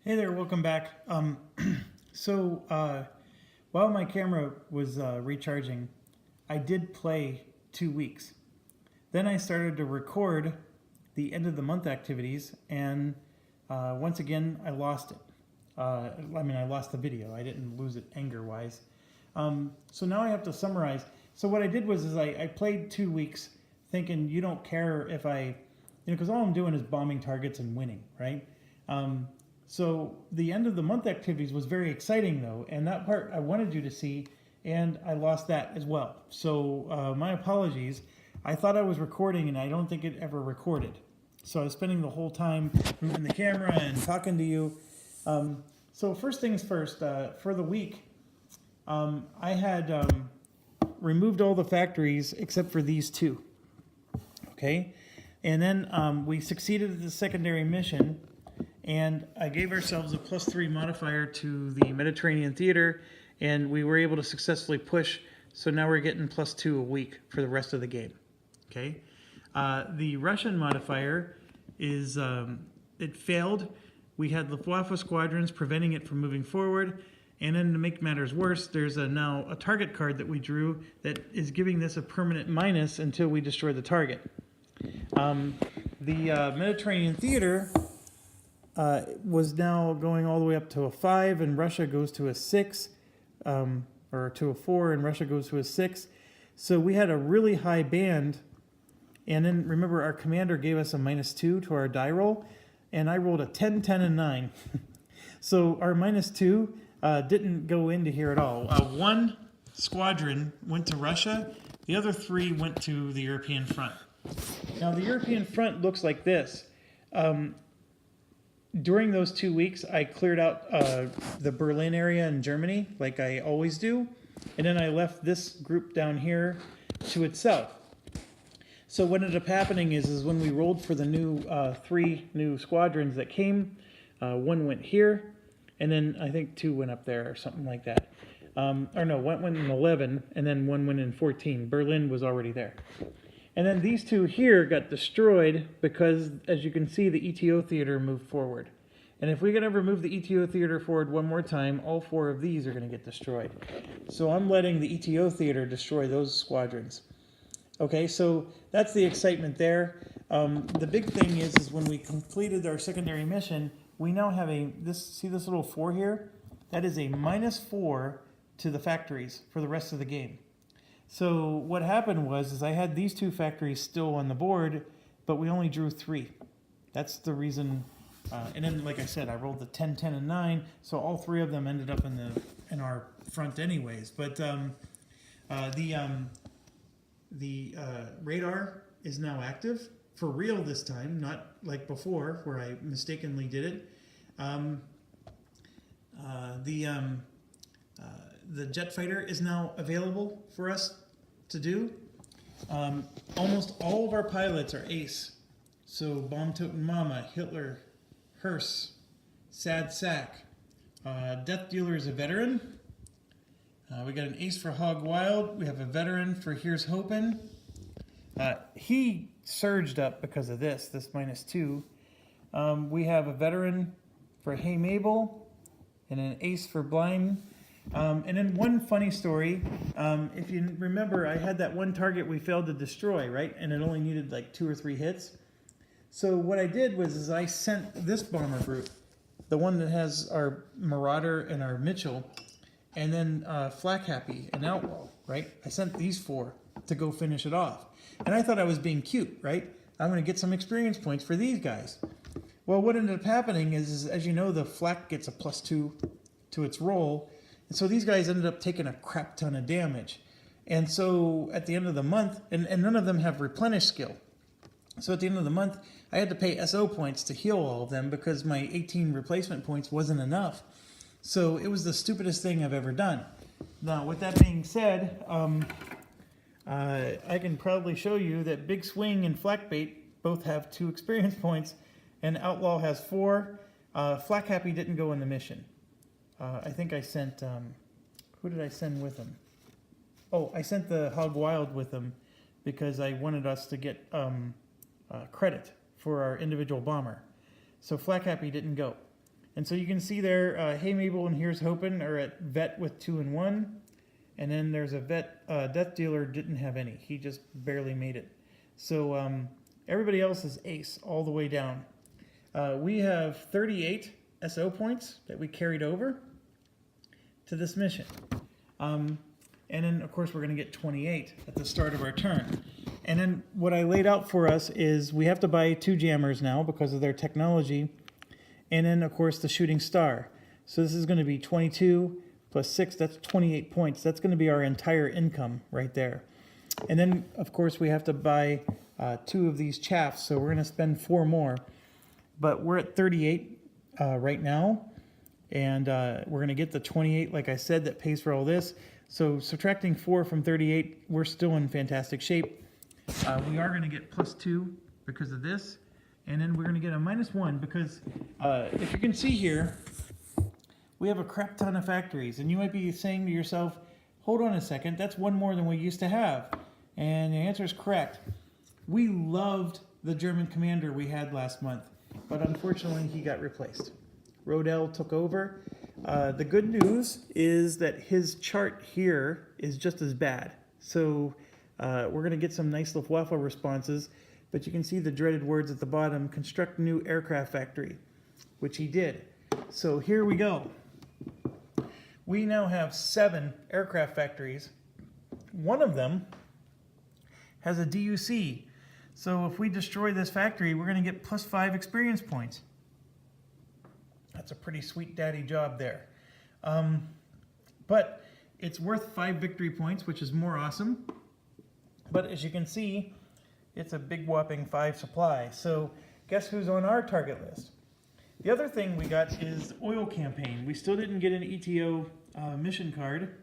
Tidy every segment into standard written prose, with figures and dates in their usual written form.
Hey there, welcome back. While my camera was recharging, I did play 2 weeks. Then I started to record the end of the month activities, and once again, I lost it. I lost the video. I didn't lose it anger-wise. So now I have to summarize. So what I did was I played 2 weeks thinking you don't care if because all I'm doing is bombing targets and winning, right? So the end of the month activities was very exciting though, and that part I wanted you to see, and I lost that as well. So my apologies. I thought I was recording, and I don't think it ever recorded. So I was spending the whole time moving the camera and talking to you. So first things first, for the week, I had removed all the factories except for these two. Okay, and then we succeeded at the secondary mission. And I gave ourselves a +3 modifier to the Mediterranean theater, and we were able to successfully push. So now we're getting +2 a week for the rest of the game. Okay. The Russian modifier is it failed. We had Luftwaffe squadrons preventing it from moving forward. And then to make matters worse, there's now a target card that we drew that is giving this a permanent minus until we destroy the target. The Mediterranean theater was now going all the way up to a 5, and Russia goes to a 6, or to a 4, and Russia goes to a 6. So we had a really high band, and then remember our commander gave us a -2 to our die roll, and I rolled a 10, 10, and 9. So our -2 didn't go into here at all. One squadron went to Russia, the other 3 went to the European front. Now the European front looks like this. During those 2 weeks, I cleared out the Berlin area in Germany, like I always do, and then I left this group down here to itself. So what ended up happening is when we rolled for the new 3 new squadrons that came, 1 went here, and then I think 2 went up there or something like that. Or no, 1 went in 11, and then 1 went in 14. Berlin was already there. And then these 2 here got destroyed because, as you can see, the ETO theater moved forward. And if we can ever move the ETO theater forward one more time, all 4 of these are going to get destroyed. So I'm letting the ETO theater destroy those squadrons. Okay, so that's the excitement there. The big thing is when we completed our secondary mission, we now have see this little 4 here? That is a -4 to the factories for the rest of the game. So what happened was I had these 2 factories still on the board, but we only drew 3. That's the reason. And then, like I said, I rolled the 10, 10, and 9, so all 3 of them ended up in our front anyways. But the radar is now active for real this time, not like before where I mistakenly did it. The jet fighter is now available for us to do. Almost all of our pilots are ace. So Bomb-Toting Mama, Hitler, Hearst, Sad Sack. Death Dealer is a veteran. We got an ace for Hog Wild. We have a veteran for Here's Hopin'. He surged up because of this -2. We have a veteran for Hey Mabel and an ace for Blind. And then one funny story, if you remember, I had that one target we failed to destroy, right? And it only needed like 2 or 3 hits. So what I did was I sent this bomber group, the one that has our Marauder and our Mitchell, and then Flak Happy and Outlaw, right? I sent these 4 to go finish it off. And I thought I was being cute, right? I'm going to get some experience points for these guys. Well, what ended up happening is as you know, the Flak gets a +2 to its roll. And so these guys ended up taking a crap ton of damage. And so at the end of the month, and none of them have replenish skill. So at the end of the month, I had to pay SO points to heal all of them because my 18 replacement points wasn't enough. So it was the stupidest thing I've ever done. Now, with that being said, I can proudly show you that Big Swing and Flakbait both have 2 experience points, and Outlaw has 4. Flak Happy didn't go in the mission. I think I sent, who did I send with him? Oh, I sent the Hog Wild with him because I wanted us to get credit for our individual bomber. So Flak Happy didn't go. And so you can see there, Hey Mabel and Here's Hopin' are at vet with 2 and 1. And then there's a vet, Death Dealer didn't have any. He just barely made it. So everybody else is ace all the way down. We have 38 SO points that we carried over to this mission. And then, of course, we're going to get 28 at the start of our turn. And then what I laid out for us is we have to buy 2 jammers now because of their technology. And then, of course, the shooting star. So this is going to be 22 plus 6. That's 28 points. That's going to be our entire income right there. And then, of course, we have to buy 2 of these chaffs. So we're going to spend 4 more. But we're at 38 right now. And we're going to get the 28, like I said, that pays for all this. So subtracting 4 from 38, we're still in fantastic shape. We are going to get plus 2 because of this. And then we're going to get a -1 because if you can see here, we have a crap ton of factories. And you might be saying to yourself, hold on a second, that's 1 more than we used to have. And the answer is correct. We loved the German commander we had last month, but unfortunately he got replaced. Rodell took over. The good news is that his chart here is just as bad. So we're going to get some nice Luftwaffe responses, but you can see the dreaded words at the bottom, construct new aircraft factory, which he did. So here we go. We now have 7 aircraft factories. One of them has a DUC. So if we destroy this factory, we're going to get plus 5 experience points. That's a pretty sweet daddy job there. But it's worth 5 victory points, which is more awesome. But as you can see, it's a big whopping 5 supply. So guess who's on our target list? The other thing we got is oil campaign. We still didn't get an ETO mission card.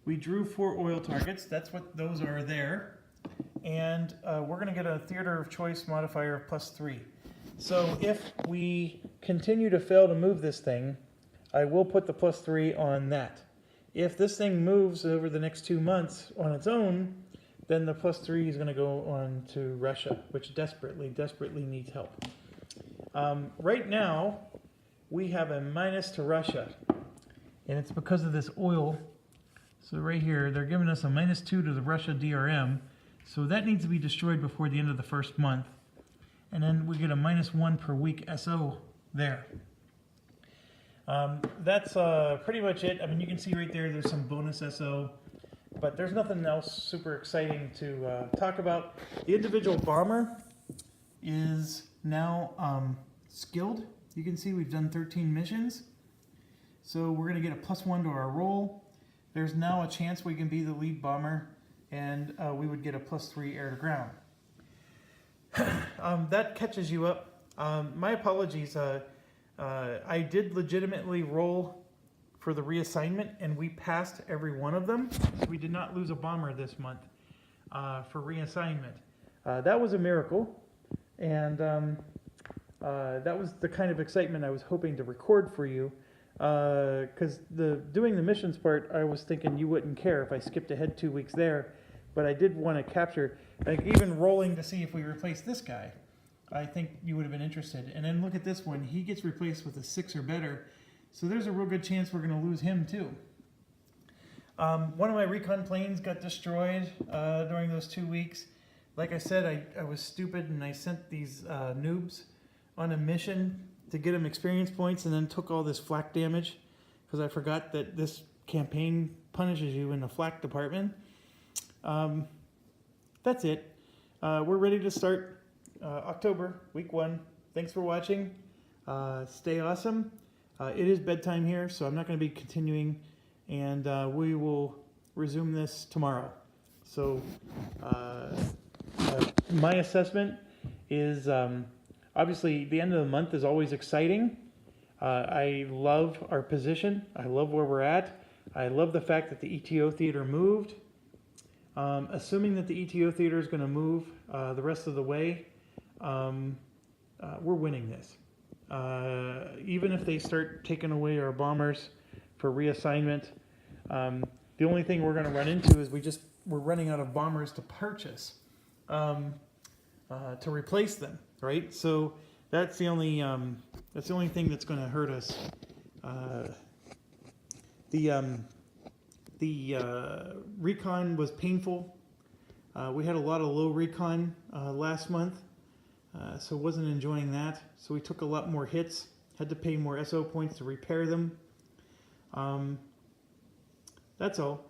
We drew 4 oil targets. That's what those are there. And we're going to get a theater of choice modifier of plus 3. So if we continue to fail to move this thing, I will put the plus 3 on that. If this thing moves over the next 2 months on its own, then the plus 3 is going to go on to Russia, which desperately, desperately needs help. Right now, we have a minus to Russia, and it's because of this oil. So right here, they're giving us a -2 to the Russia DRM, so that needs to be destroyed before the end of the first month. And then we get a -1 per week SO there. That's pretty much it. I mean, you can see right there, there's some bonus SO, but there's nothing else super exciting to talk about. The individual bomber is now skilled. You can see we've done 13 missions. So we're going to get a +1 to our roll. There's now a chance we can be the lead bomber, and we would get a +3 air to ground. That catches you up. My apologies. I did legitimately roll for the reassignment, and we passed every one of them. We did not lose a bomber this month for reassignment. That was a miracle, and that was the kind of excitement I was hoping to record for you. Because doing the missions part, I was thinking you wouldn't care if I skipped ahead 2 weeks there, but I did want to capture, like even rolling to see if we replace this guy. I think you would have been interested. And then look at this one. He gets replaced with a 6 or better. So there's a real good chance we're going to lose him too. One of my recon planes got destroyed during those 2 weeks. Like I said, I was stupid and I sent these noobs on a mission to get them experience points and then took all this flak damage because I forgot that this campaign punishes you in the flak department. That's it. We're ready to start October, week 1. Thanks for watching. Stay awesome. It is bedtime here, so I'm not going to be continuing, and we will resume this tomorrow. So my assessment is obviously the end of the month is always exciting. I love our position. I love where we're at. I love the fact that the ETO theater moved. Assuming that the ETO theater is going to move the rest of the way, we're winning this. Even if they start taking away our bombers for reassignment, the only thing we're going to run into is we're running out of bombers to purchase to replace them, right? So that's the only thing that's going to hurt us. The recon was painful. We had a lot of low recon last month, so wasn't enjoying that. So we took a lot more hits. Had to pay more SO points to repair them. That's all.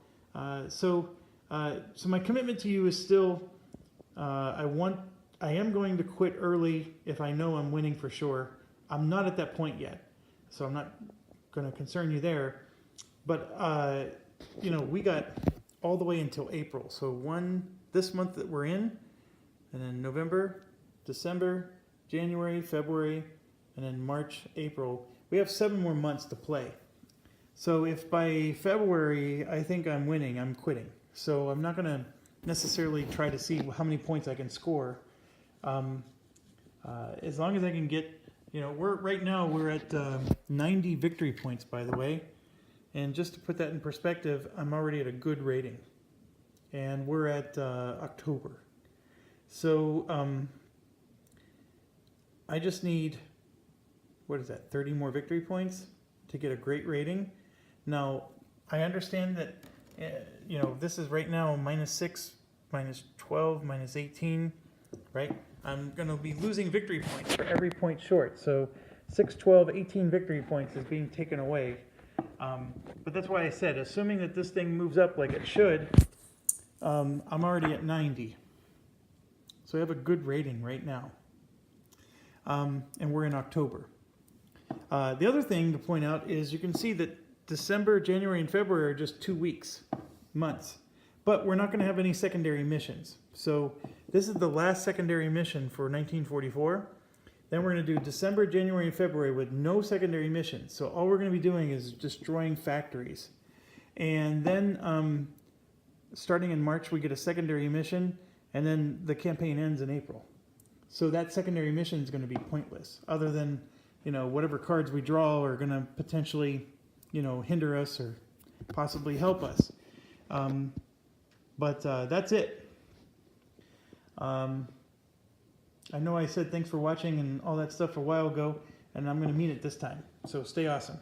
So my commitment to you is still, I am going to quit early if I know I'm winning for sure. I'm not at that point yet, so I'm not going to concern you there. But we got all the way until April. So this month that we're in, and then November, December, January, February, and then March, April. We have 7 more months to play. So if by February I think I'm winning, I'm quitting. So I'm not going to necessarily try to see how many points I can score. As long as I can get, right now we're at 90 victory points, by the way. And just to put that in perspective, I'm already at a good rating. And we're at October. So I just need, 30 more victory points to get a great rating. Now, I understand that, this is right now -6, -12, -18, right? I'm going to be losing victory points for every point short. So 6, 12, 18 victory points is being taken away. But that's why I said, assuming that this thing moves up like it should, I'm already at 90. So I have a good rating right now. And we're in October. The other thing to point out is you can see that December, January, and February are just 2 months. But we're not going to have any secondary missions. So this is the last secondary mission for 1944. Then we're going to do December, January, and February with no secondary missions. So all we're going to be doing is destroying factories. And then starting in March, we get a secondary mission, and then the campaign ends in April. So that secondary mission is going to be pointless, other than, whatever cards we draw are going to potentially, hinder us or possibly help us. But that's it. I know I said thanks for watching and all that stuff a while ago, and I'm going to mean it this time. So stay awesome.